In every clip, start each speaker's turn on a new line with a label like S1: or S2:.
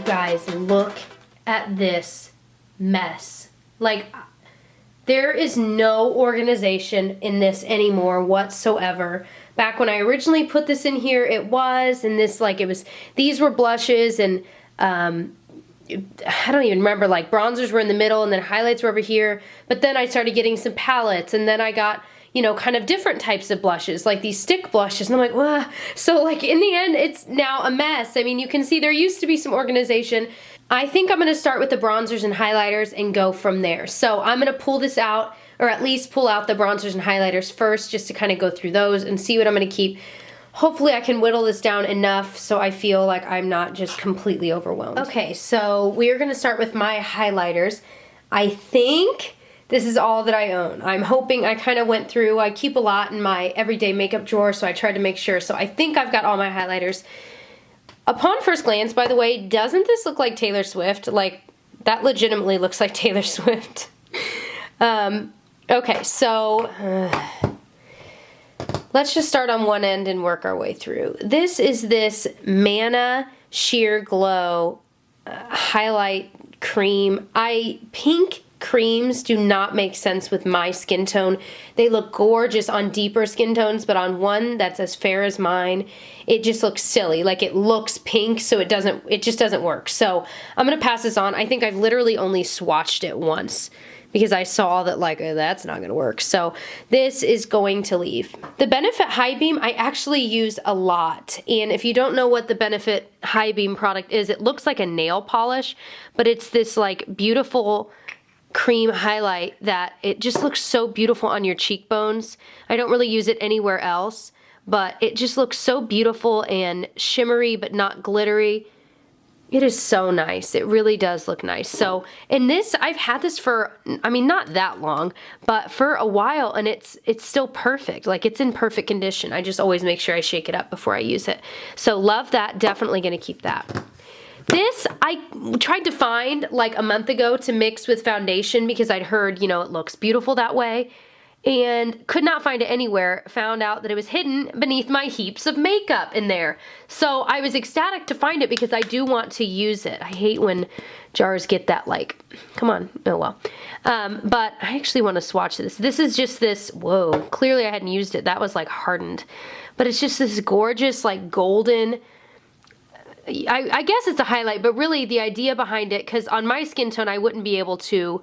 S1: guys, look at this mess. Like, there is no organization in this anymore whatsoever. Back when I originally put this in here, it was, and this, like, it was, these were blushes, and I don't even remember, like, bronzers were in the middle, and then highlights were over here, but then I started getting some palettes, and then I got, you know, kind of different types of blushes, like these stick blushes, and I'm like, wow. So, like, in the end, it's now a mess. I mean, you can see there used to be some organization. I think I'm going to start with the bronzers and highlighters and go from there. So I'm going to pull this out, or at least pull out the bronzers and highlighters first, just to kind of go through those and see what I'm going to keep. Hopefully I can whittle this down enough so I feel like I'm not just completely overwhelmed. Okay, so we're going to start with my highlighters. I think this is all that I own. I'm hoping. I kind of went through, I keep a lot in my everyday makeup drawer, so I tried to make sure. So I think I've got all my highlighters. Upon first glance, by the way, doesn't this look like Taylor Swift? Like, that legitimately looks like Taylor Swift. Okay, so let's just start on one end and work our way through. This is this Manna Sheer Glow highlight cream. Pink creams do not make sense with my skin tone. They look gorgeous on deeper skin tones, but on one that's as fair as mine, it just looks silly. Like, it looks pink, so it just doesn't work. So I'm gonna pass this on. I think I've literally only swatched it once because I saw that, like, oh, that's not gonna work. So this is going to leave. The Benefit High Beam I actually use a lot, and if you don't know what the Benefit High Beam product is, it looks like a nail polish, but it's this, like, beautiful cream highlight that it just looks so beautiful on your cheekbones. I don't really use it anywhere else, but it just looks so beautiful and shimmery but not glittery. It is so nice. It really does look nice. So, and this, I've had this for, I mean, not that long, but for a while, and it's still perfect. Like, it's in perfect condition. I just always make sure I shake it up before I use it. So love that. Definitely gonna keep that. This, I tried to find like a month ago to mix with foundation because I'd heard, you know, it looks beautiful that way, and could not find it anywhere. Found out that it was hidden beneath my heaps of makeup in there. So I was ecstatic to find it because I do want to use it. I hate when jars get that, like, come on, oh well. But I actually want to swatch this. This is just this, whoa, clearly I hadn't used it. That was like hardened. But it's just this gorgeous, like, golden, I guess it's a highlight, but really the idea behind it, because on my skin tone I wouldn't be able to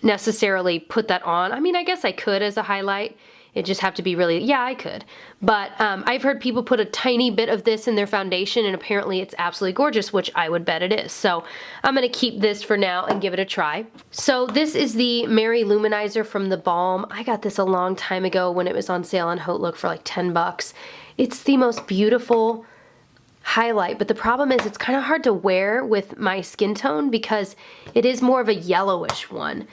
S1: necessarily put that on. I mean, I guess I could as a highlight. It just have to be really, yeah, I could. But I've heard people put a tiny bit of this in their foundation, and apparently it's absolutely gorgeous, which I would bet it is. So I'm going to keep this for now and give it a try. So this is the Mary Luminizer from the Balm. I got this a long time ago when it was on sale on Haute Look for like 10 bucks. It's the most beautiful highlight, but the problem is it's kind of hard to wear with my skin tone because it is more of a yellowish one.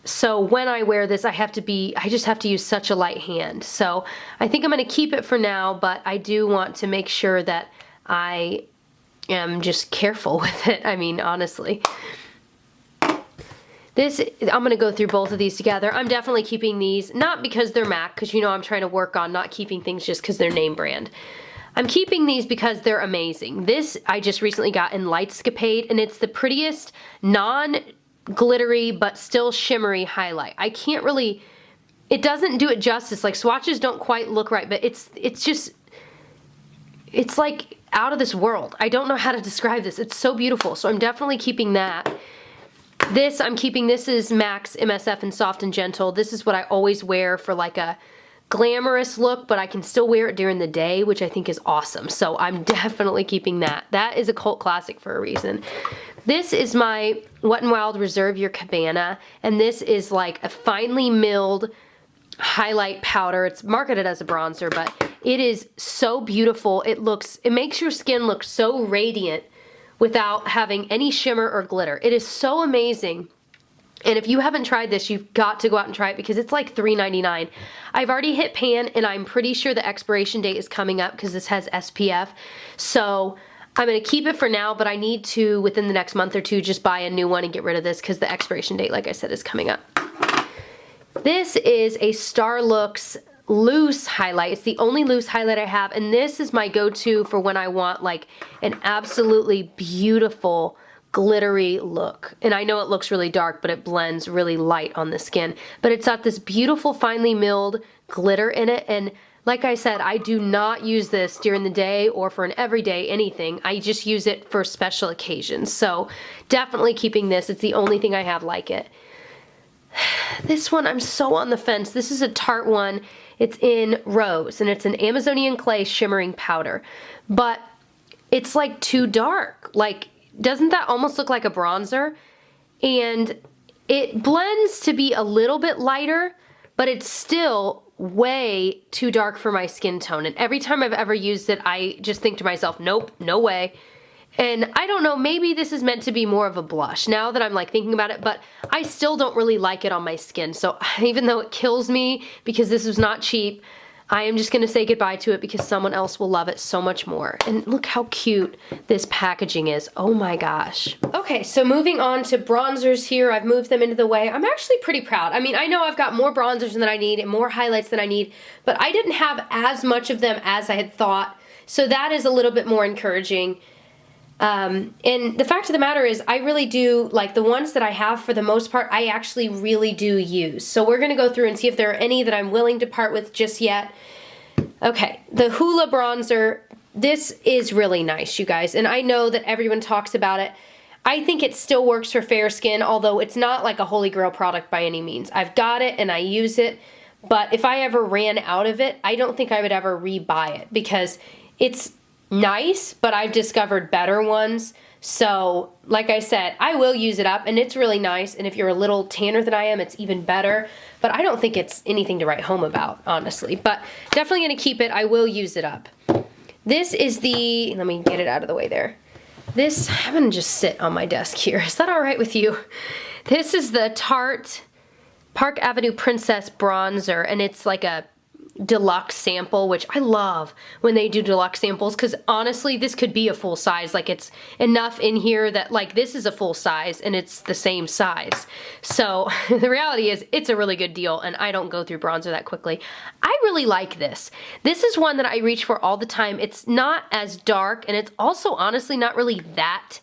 S1: So when I wear this, I just have to use such a light hand. So I think I'm going to keep it for now, but I do want to make sure that I am just careful with it. I mean, honestly. This, I'm going to go through both of these together. I'm definitely keeping these, not because they're MAC, because you know I'm trying to work on not keeping things just because they're name brand. I'm keeping these because they're amazing. This I just recently got in Lightscapade, and it's the prettiest non-glittery but still shimmery highlight. I can't really, it doesn't do it justice. Like, swatches don't quite look right, but it's like out of this world. I don't know how to describe this. It's so beautiful. So I'm definitely keeping that. This I'm keeping. This is MAC's MSF in Soft and Gentle. This is what I always wear for like a glamorous look, but I can still wear it during the day, which I think is awesome. So I'm definitely keeping that. That is a cult classic for a reason. This is my Wet n Wild Reserve Your Cabana, and this is like a finely milled highlight powder. It's marketed as a bronzer, but it is so beautiful. It makes your skin look so radiant without having any shimmer or glitter. It is so amazing. And if you haven't tried this, you've got to go out and try it because it's like $3.99. I've already hit pan, and I'm pretty sure the expiration date is coming up because this has SPF. So I'm going to keep it for now, but I need to, within the next month or two, just buy a new one and get rid of this because the expiration date, like I said, is coming up. This is a Starlooks loose highlight. It's the only loose highlight I have, and this is my go-to for when I want like an absolutely beautiful glittery look. And I know it looks really dark, but it blends really light on the skin. But it's got this beautiful finely milled glitter in it, and like I said, I do not use this during the day or for an everyday anything. I just use it for special occasions. So definitely keeping this. It's the only thing I have like it. This one, I'm so on the fence. This is a Tarte one. It's in Rose, and it's an Amazonian clay shimmering powder. But it's like too dark. Like, doesn't that almost look like a bronzer? And it blends to be a little bit lighter, but it's still way too dark for my skin tone. And every time I've ever used it, I just think to myself, nope, no way. And I don't know, maybe this is meant to be more of a blush now that I'm like thinking about it, but I still don't really like it on my skin. So even though it kills me because this was not cheap, I am just gonna say goodbye to it because someone else will love it so much more. And look how cute this packaging is. Oh my gosh. Okay, so moving on to bronzers here. I've moved them into the way. I'm actually pretty proud. I mean, I know I've got more bronzers than I need and more highlights than I need, but I didn't have as much of them as I had thought. So that is a little bit more encouraging. And the fact of the matter is I really do, like the ones that I have for the most part, I actually really do use. So we're going to go through and see if there are any that I'm willing to part with just yet. Okay, the Hoola bronzer, this is really nice, you guys. And I know that everyone talks about it. I think it still works for fair skin, although it's not like a holy grail product by any means. I've got it and I use it, but if I ever ran out of it, I don't think I would ever re-buy it because it's nice, but I've discovered better ones. So like I said, I will use it up and it's really nice. And if you're a little tanner than I am, it's even better. But I don't think it's anything to write home about, honestly. But definitely going to keep it. I will use it up. This is the, let me get it out of the way there. This, I'm going to just sit on my desk here. Is that all right with you? This is the Tarte Park Avenue Princess Bronzer, and it's like a deluxe sample, which I love when they do deluxe samples because honestly this could be a full size. Like it's enough in here that like this is a full size and it's the same size. So the reality is it's a really good deal and I don't go through bronzer that quickly. I really like this. This is one that I reach for all the time. It's not as dark and it's also honestly not really that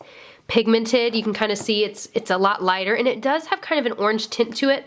S1: pigmented. You can kind of see it's a lot lighter and it does have kind of an orange tint to it,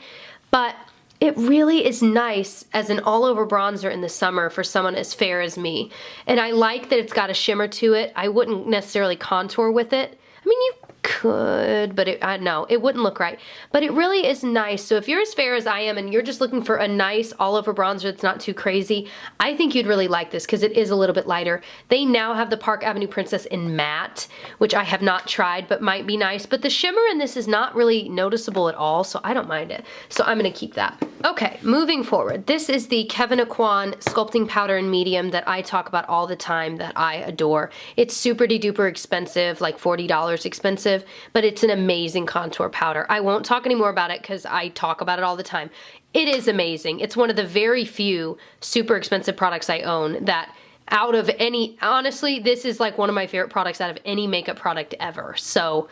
S1: but it really is nice as an all-over bronzer in the summer for someone as fair as me. And I like that it's got a shimmer to it. I wouldn't necessarily contour with it. I mean, you could, but I know it wouldn't look right. But it really is nice. So if you're as fair as I am and you're just looking for a nice all-over bronzer that's not too crazy, I think you'd really like this because it is a little bit lighter. They now have the Park Avenue Princess in matte, which I have not tried but might be nice. But the shimmer in this is not really noticeable at all, so I don't mind it. So I'm going to keep that. Okay, moving forward. This is the Kevyn Aucoin Sculpting Powder in Medium that I talk about all the time that I adore. It's super-de-duper expensive, like $40 expensive, but it's an amazing contour powder. I won't talk anymore about it because I talk about it all the time. It is amazing. It's one of the very few super expensive products I own that out of any, honestly, this is like one of my favorite products out of any makeup product ever. So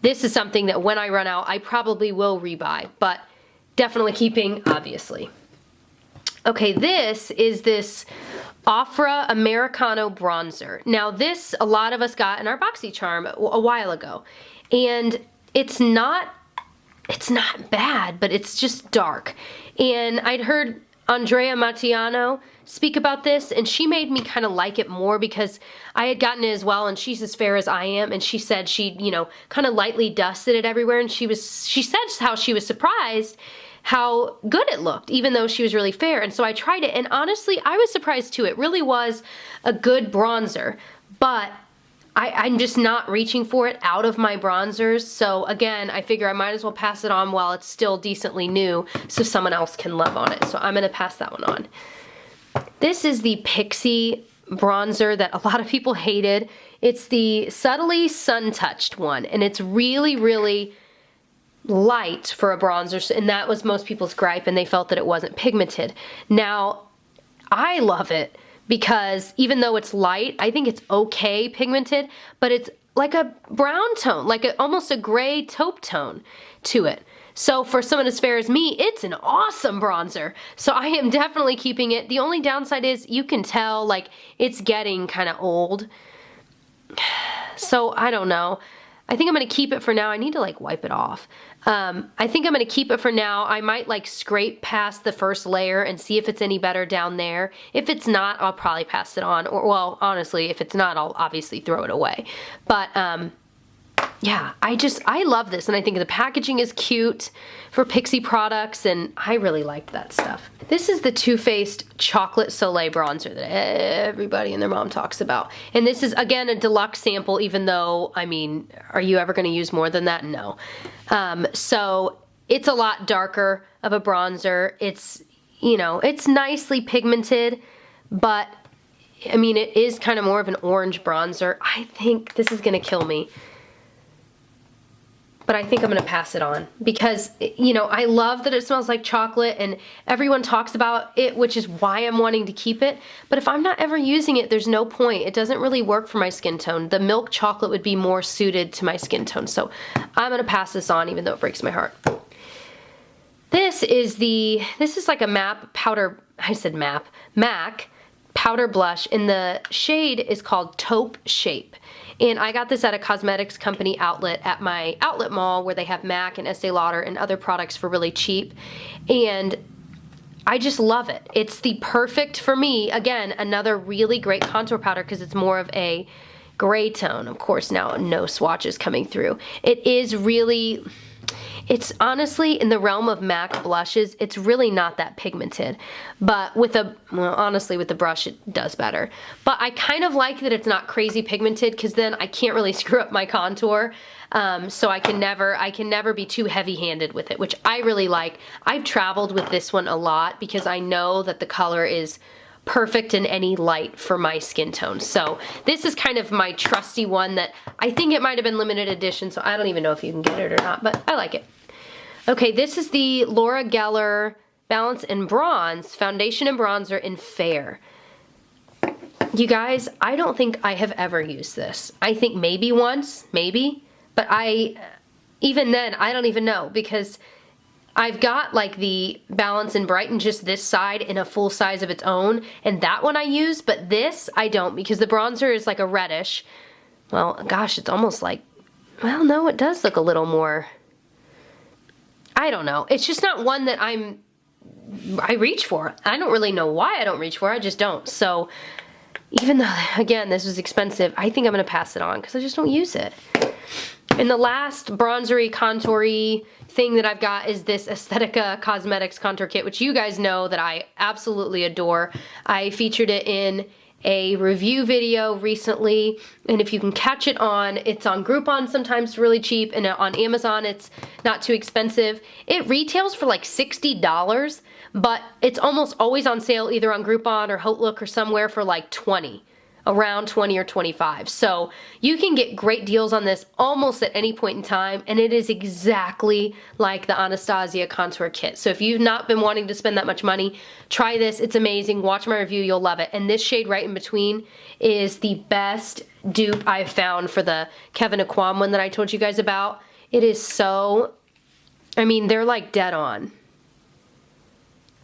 S1: this is something that when I run out, I probably will rebuy, but definitely keeping, obviously. Okay, this is this Ofra Americano bronzer. Now this, a lot of us got in our BoxyCharm a while ago. And it's not bad, but it's just dark. And I'd heard Andrea Mattiano speak about this, and she made me kind of like it more because I had gotten it as well, and she's as fair as I am, and she said she, you know, kind of lightly dusted it everywhere, and she said how she was surprised how good it looked, even though she was really fair. And so I tried it, and honestly, I was surprised too. It really was a good bronzer, but I'm just not reaching for it out of my bronzers. So again, I figure I might as well pass it on while it's still decently new so someone else can love on it. So I'm gonna pass that one on. This is the Pixie bronzer that a lot of people hated. It's the Subtly Sun-Touched one, and it's really, really light for a bronzer, and that was most people's gripe, and they felt that it wasn't pigmented. Now, I love it because even though it's light, I think it's okay pigmented, but it's like a brown tone, like almost a gray taupe tone to it. So for someone as fair as me, it's an awesome bronzer. So I am definitely keeping it. The only downside is you can tell like it's getting kind of old. So I don't know. I think I'm going to keep it for now. I need to like wipe it off. I think I'm going to keep it for now. I might like scrape past the first layer and see if it's any better down there. If it's not, I'll probably pass it on. Or, well, honestly, if it's not, I'll obviously throw it away. But yeah, I love this, and I think the packaging is cute for Pixie products, and I really liked that stuff. This is the Too Faced Chocolate Soleil bronzer that everybody and their mom talks about. And this is, again, a deluxe sample, even though, I mean, are you ever going to use more than that? No. So it's a lot darker of a bronzer. It's, you know, it's nicely pigmented, but, I mean, it is kind of more of an orange bronzer. I think this is going to kill me. But I think I'm going to pass it on because, you know, I love that it smells like chocolate and everyone talks about it, which is why I'm wanting to keep it. But if I'm not ever using it, there's no point. It doesn't really work for my skin tone. The milk chocolate would be more suited to my skin tone. So I'm going to pass this on even though it breaks my heart. This is like a MAC powder blush, and the shade is called Taupe Shape. And I got this at a cosmetics company outlet at my outlet mall where they have MAC and Estee Lauder and other products for really cheap. And I just love it. It's the perfect, for me, again, another really great contour powder because it's more of a gray tone. Of course, now no swatches coming through. It is really... It's honestly, in the realm of MAC blushes, it's really not that pigmented. But with honestly, with the brush, it does better. But I kind of like that it's not crazy pigmented because then I can't really screw up my contour. So I can never be too heavy-handed with it, which I really like. I've traveled with this one a lot because I know that the color is perfect in any light for my skin tone. So this is kind of my trusty one that I think it might have been limited edition, so I don't even know if you can get it or not, but I like it. Okay, this is the Laura Geller Balance in Bronze Foundation and Bronzer in Fair. You guys, I don't think I have ever used this. I think maybe once, maybe, but even then, I don't even know because I've got like the Balance and Brighten just this side in a full size of its own, and that one I use, but this I don't because the bronzer is like a reddish. Well, gosh, it's almost like, well, no, it does look a little more, I don't know. It's just not one that I reach for. I don't really know why I don't reach for it, I just don't. So even though, again, this was expensive, I think I'm gonna pass it on because I just don't use it. And the last bronzery, contoury thing that I've got is this Aesthetica Cosmetics Contour Kit, which you guys know that I absolutely adore. I featured it in a review video recently, and if you can catch it on, it's on Groupon sometimes really cheap, and on Amazon it's not too expensive. It retails for like $60, but it's almost always on sale either on Groupon or Hotlook or somewhere for like $20. Around 20 or 25. So you can get great deals on this almost at any point in time, and it is exactly like the Anastasia Contour Kit. So if you've not been wanting to spend that much money, try this. It's amazing. Watch my review. You'll love it. And this shade right in between is the best dupe I've found for the Kevin Aquam one that I told you guys about. It is so, I mean, they're like dead on.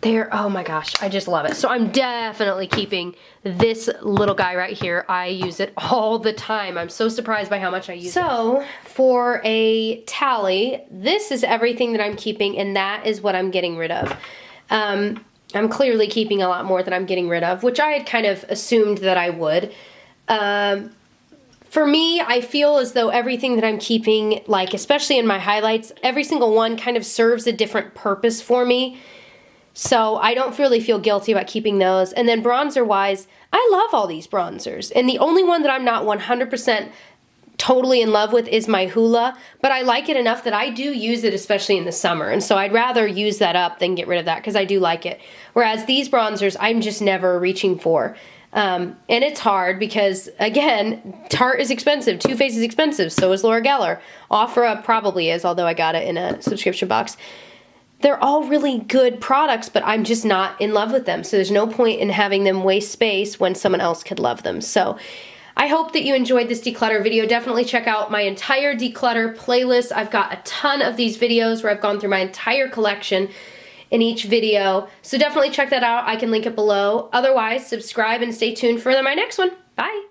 S1: Oh my gosh, I just love it. So I'm definitely keeping this little guy right here. I use it all the time. I'm so surprised by how much I use it. So for a tally, this is everything that I'm keeping, and that is what I'm getting rid of. I'm clearly keeping a lot more than I'm getting rid of, which I had kind of assumed that I would. For me, I feel as though everything that I'm keeping, like especially in my highlights, every single one kind of serves a different purpose for me. So I don't really feel guilty about keeping those. And then bronzer-wise, I love all these bronzers. And the only one that I'm not 100% totally in love with is my Hoola, but I like it enough that I do use it, especially in the summer. And so I'd rather use that up than get rid of that because I do like it. Whereas these bronzers, I'm just never reaching for. And it's hard because, again, Tarte is expensive. Too Faced is expensive. So is Laura Geller. OfferUp probably is, although I got it in a subscription box. They're all really good products, but I'm just not in love with them. So there's no point in having them waste space when someone else could love them. So I hope that you enjoyed this declutter video. Definitely check out my entire declutter playlist. I've got a ton of these videos where I've gone through my entire collection in each video. So definitely check that out. I can link it below. Otherwise, subscribe and stay tuned for my next one. Bye.